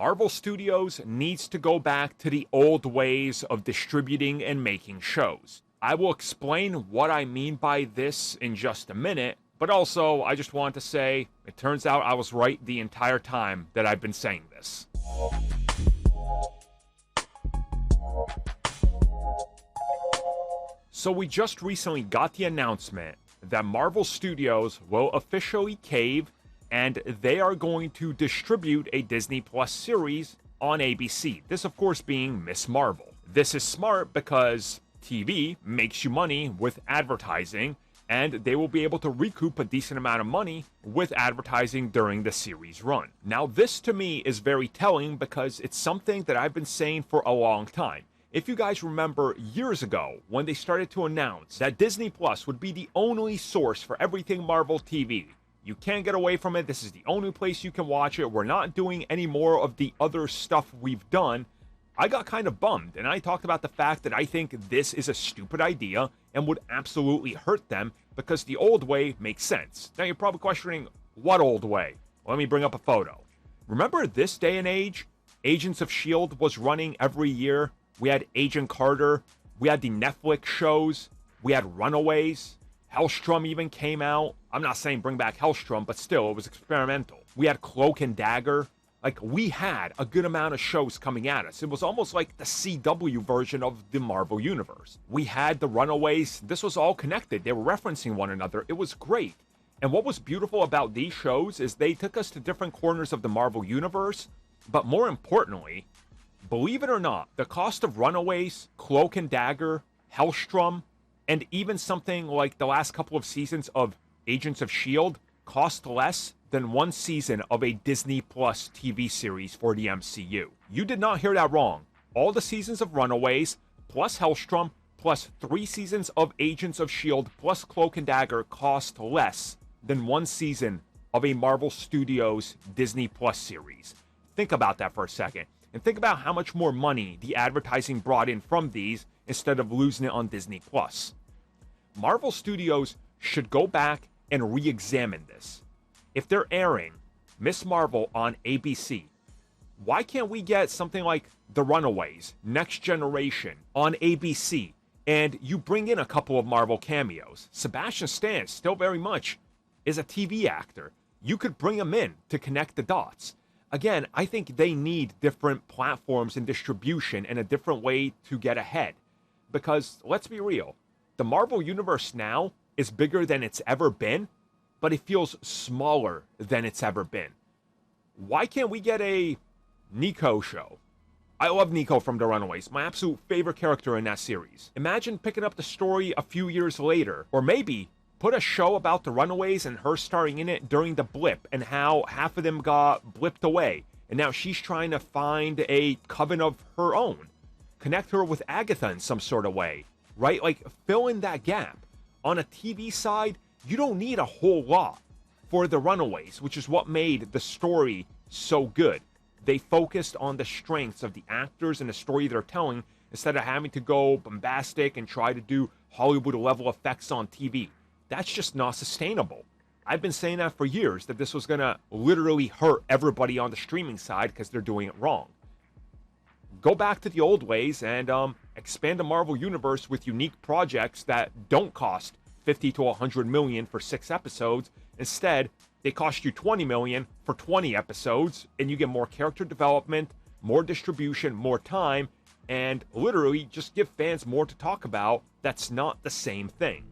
Marvel Studios needs to go back to the old ways of distributing and making shows. I will explain what I mean by this in just a minute, but also I just want to say, it turns out I was right the entire time that I've been saying this. So we just recently got the announcement that Marvel Studios will officially cave, and they are going to distribute a Disney Plus series on ABC. This, of course, being Ms. Marvel. This is smart because TV makes you money with advertising, and they will be able to recoup a decent amount of money with advertising during the series run. Now, this to me is very telling because it's something that I've been saying for a long time. If you guys remember years ago when they started to announce that Disney Plus would be the only source for everything Marvel TV, you can't get away from it, this is the only place you can watch it, we're not doing any more of the other stuff we've done, I got kind of bummed, and I talked about the fact that I think this is a stupid idea and would absolutely hurt them because the old way makes sense. Now you're probably questioning, what old way? Let me bring up a photo. Remember this day and age? Agents of S.H.I.E.L.D. was running every year. We had Agent Carter, we had the Netflix shows, we had Runaways, Hellstrom even came out. I'm not saying bring back Hellstrom, but still, it was experimental. We had Cloak and Dagger. Like, we had a good amount of shows coming at us. It was almost like the CW version of the Marvel Universe. We had the Runaways. This was all connected. They were referencing one another. It was great. And what was beautiful about these shows is they took us to different corners of the Marvel Universe, but more importantly, believe it or not, the cost of Runaways, Cloak and Dagger, Hellstrom, and even something like the last couple of seasons of Agents of S.H.I.E.L.D. cost less than one season of a Disney Plus TV series for the MCU. You did not hear that wrong. All the seasons of Runaways, plus Hellstrom, plus 3 seasons of Agents of S.H.I.E.L.D., plus Cloak and Dagger cost less than one season of a Marvel Studios Disney Plus series. Think about that for a second. And think about how much more money the advertising brought in from these instead of losing it on Disney Plus. Marvel Studios should go back and re-examine this. If they're airing Ms. Marvel on ABC, why can't we get something like The Runaways, Next Generation on ABC, and you bring in a couple of Marvel cameos? Sebastian Stan still very much is a TV actor. You could bring him in to connect the dots. Again, I think they need different platforms and distribution and a different way to get ahead. Because, let's be real, the Marvel Universe now is bigger than it's ever been, but it feels smaller than it's ever been. Why can't we get a Nico Show? I love Nico from The Runaways, my absolute favorite character in that series. Imagine picking up the story a few years later, or maybe put a show about the Runaways and her starring in it during the blip and how half of them got blipped away. And now she's trying to find a coven of her own. Connect her with Agatha in some sort of way, right? Like, fill in that gap. On a TV side, you don't need a whole lot for the Runaways, which is what made the story so good. They focused on the strengths of the actors and the story they're telling instead of having to go bombastic and try to do Hollywood-level effects on TV. That's just not sustainable. I've been saying that for years, that this was going to literally hurt everybody on the streaming side because they're doing it wrong. Go back to the old ways and expand the Marvel Universe with unique projects that don't cost 50 to 100 million for 6 episodes. Instead, they cost you 20 million for 20 episodes, and you get more character development, more distribution, more time, and literally just give fans more to talk about. That's not the same thing.